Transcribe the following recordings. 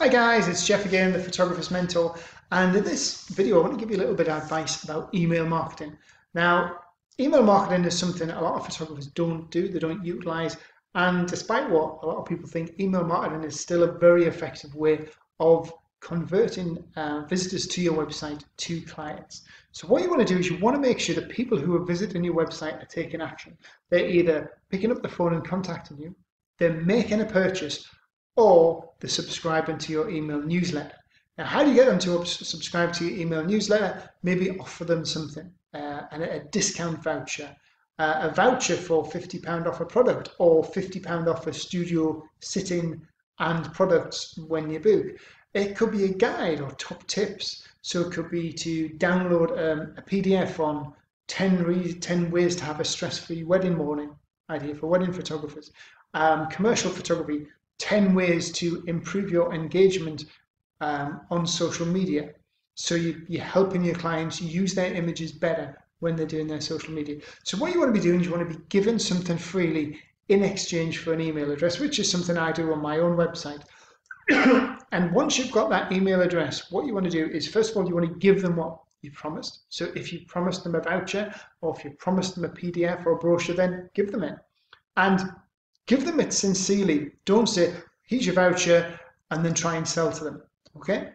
Hi guys, it's Jeff again, the Photographer's Mentor, and in this video I want to give you a little bit of advice about email marketing. Now, email marketing is something a lot of photographers don't do, they don't utilize, and despite what a lot of people think, email marketing is still a very effective way of converting visitors to your website to clients. So what you want to do is you want to make sure that people who are visiting your website are taking action. They're either picking up the phone and contacting you, they're making a purchase, or they're subscribing to your email newsletter. Now, how do you get them to subscribe to your email newsletter? Maybe offer them something, a discount voucher, a voucher for £50 off a product, or £50 off a studio sitting and products when you book. It could be a guide or top tips. So it could be to download a PDF on 10 ways to have a stress-free wedding morning, idea for wedding photographers. Commercial photography, 10 ways to improve your engagement on social media. So you're helping your clients use their images better when they're doing their social media. So what you want to be doing is you want to be given something freely in exchange for an email address, which is something I do on my own website. And once you've got that email address, what you want to do is, first of all, you want to give them what you promised. So if you promised them a voucher, or if you promised them a PDF or a brochure, then give them it. And give them it sincerely. Don't say, here's your voucher, and then try and sell to them. Okay?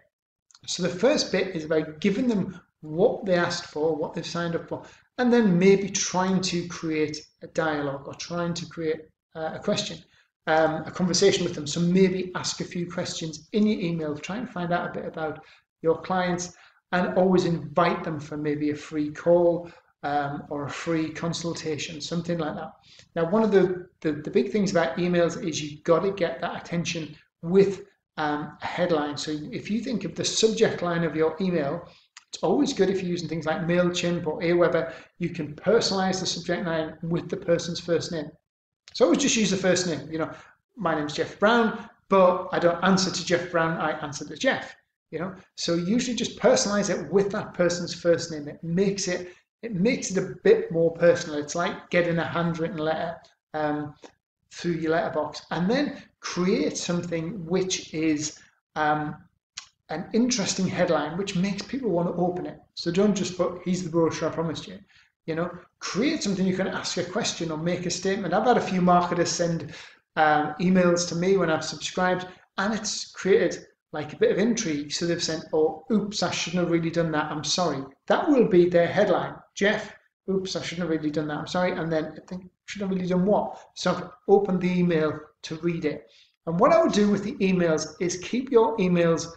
So the first bit is about giving them what they asked for, what they've signed up for, and then maybe trying to create a dialogue or trying to create a question, a conversation with them. So maybe ask a few questions in your email, try and find out a bit about your clients, and always invite them for maybe a free call, or a free consultation, something like that. Now, one of the big things about emails is you've got to get that attention with a headline. So if you think of the subject line of your email, it's always good if you're using things like MailChimp or Aweber, you can personalize the subject line with the person's first name. So always just use the first name. You know, my name's Jeff Brown, but I don't answer to Jeff Brown, I answer to Jeff. You know, so usually just personalize it with that person's first name. It makes it a bit more personal. It's like getting a handwritten letter through your letterbox. And then create something which is an interesting headline, which makes people want to open it. So don't just put, here's the brochure I promised you. You know, create something you can ask a question or make a statement. I've had a few marketers send emails to me when I've subscribed, and it's created like a bit of intrigue. So they've sent, oh, oops, I shouldn't have really done that, I'm sorry. That will be their headline. Jeff, oops, I shouldn't have really done that, I'm sorry. And then I think, should have really done what? So I've opened the email to read it. And what I would do with the emails is keep your emails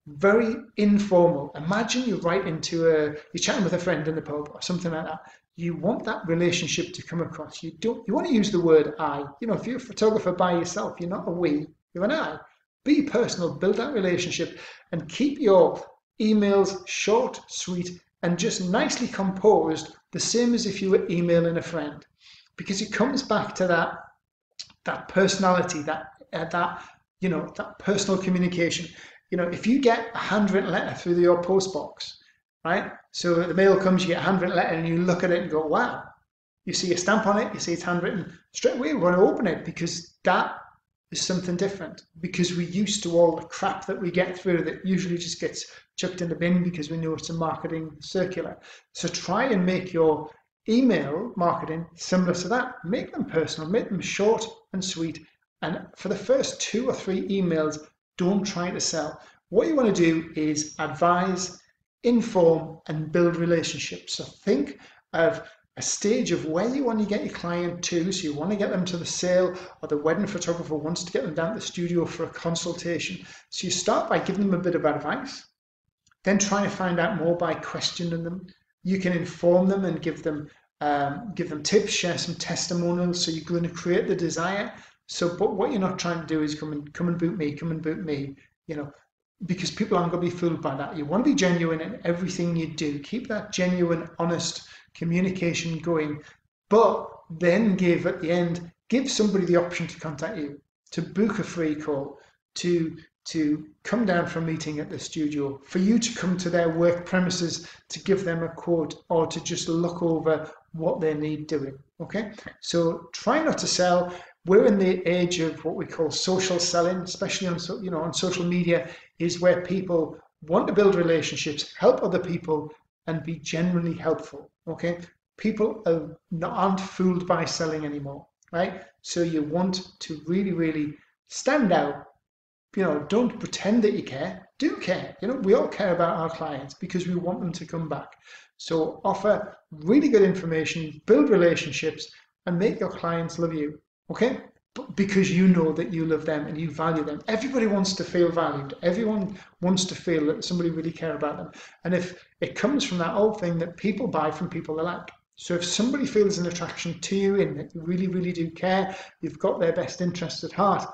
very informal. Imagine you're you're chatting with a friend in the pub or something like that. You want that relationship to come across. You want to use the word I. You know, if you're a photographer by yourself, you're not a we, you're an I. Be personal, build that relationship, and keep your emails short, sweet, and just nicely composed, the same as if you were emailing a friend. Because it comes back to that personality, that personal communication. You know, if you get a handwritten letter through your post box, right? So the mail comes, you get a handwritten letter, and you look at it and go, wow. You see a stamp on it, you see it's handwritten. Straight away, we want to open it because that is something different, because we're used to all the crap that we get through that usually just gets chucked in the bin because we know it's a marketing circular. So try and make your email marketing similar to that. Make them personal, make them short and sweet. And for the first 2 or 3 emails, don't try to sell. What you want to do is advise, inform, and build relationships. So think of a stage of where you want to get your client to. So you want to get them to the sale, or the wedding photographer wants to get them down to the studio for a consultation. So you start by giving them a bit of advice, then try to find out more by questioning them. You can inform them and give them tips, share some testimonials. So you're going to create the desire. So, but what you're not trying to do is come and book me, you know, because people aren't going to be fooled by that. You want to be genuine in everything you do. Keep that genuine, honest communication going, but then give somebody the option to contact you, to book a free call, to come down for a meeting at the studio, for you to come to their work premises to give them a quote, or to just look over what they need doing. Okay, so try not to sell. we're in the age of what we call social selling, especially on on social media, is where people want to build relationships, help other people, and be genuinely helpful. Okay, people aren't fooled by selling anymore, right? So you want to really stand out. Don't pretend that you care. Do care. We all care about our clients because we want them to come back. So offer really good information, build relationships, and make your clients love you. Okay? Because you know that you love them and you value them. Everybody wants to feel valued. Everyone wants to feel that somebody really cares about them. And if it comes from that old thing that people buy from people they like. So if somebody feels an attraction to you and that you really do care, you've got their best interests at heart,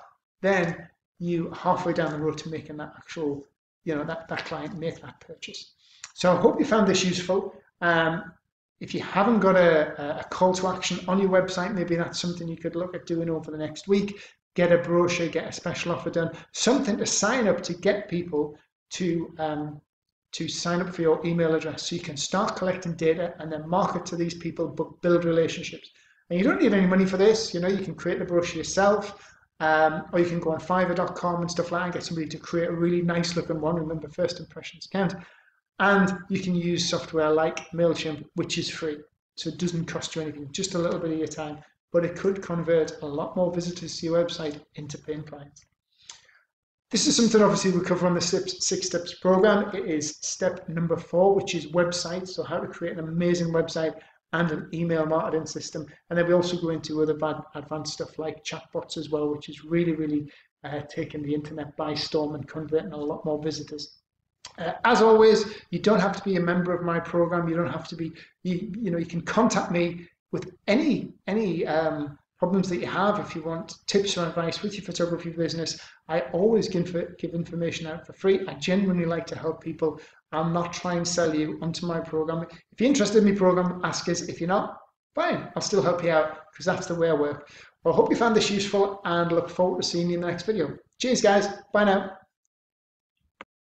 then you halfway down the road to making that actual, that client make that purchase. So I hope you found this useful. If you haven't got a call to action on your website, maybe that's something you could look at doing over the next week. Get a brochure, get a special offer done, something to sign up to get people to sign up for your email address so you can start collecting data and then market to these people, but build relationships. And you don't need any money for this. You can create the brochure yourself. Or you can go on Fiverr.com and stuff like that and get somebody to create a really nice looking one. Remember, first impressions count. And you can use software like MailChimp, which is free. So it doesn't cost you anything, just a little bit of your time. But it could convert a lot more visitors to your website into paying clients. This is something obviously we cover on the 6 Steps program. It is step number 4, which is websites. So how to create an amazing website and an email marketing system. And then we also go into other advanced stuff like chatbots as well, which is really taking the internet by storm and converting a lot more visitors. As always, you don't have to be a member of my program. You don't have to be, you can contact me with any problems that you have. If you want tips or advice with your photography business, I always give information out for free. I genuinely like to help people. I'll not try and sell you onto my program. If you're interested in my program, ask us. If you're not, fine, I'll still help you out because that's the way I work. Well, I hope you found this useful and look forward to seeing you in the next video. Cheers, guys. Bye now.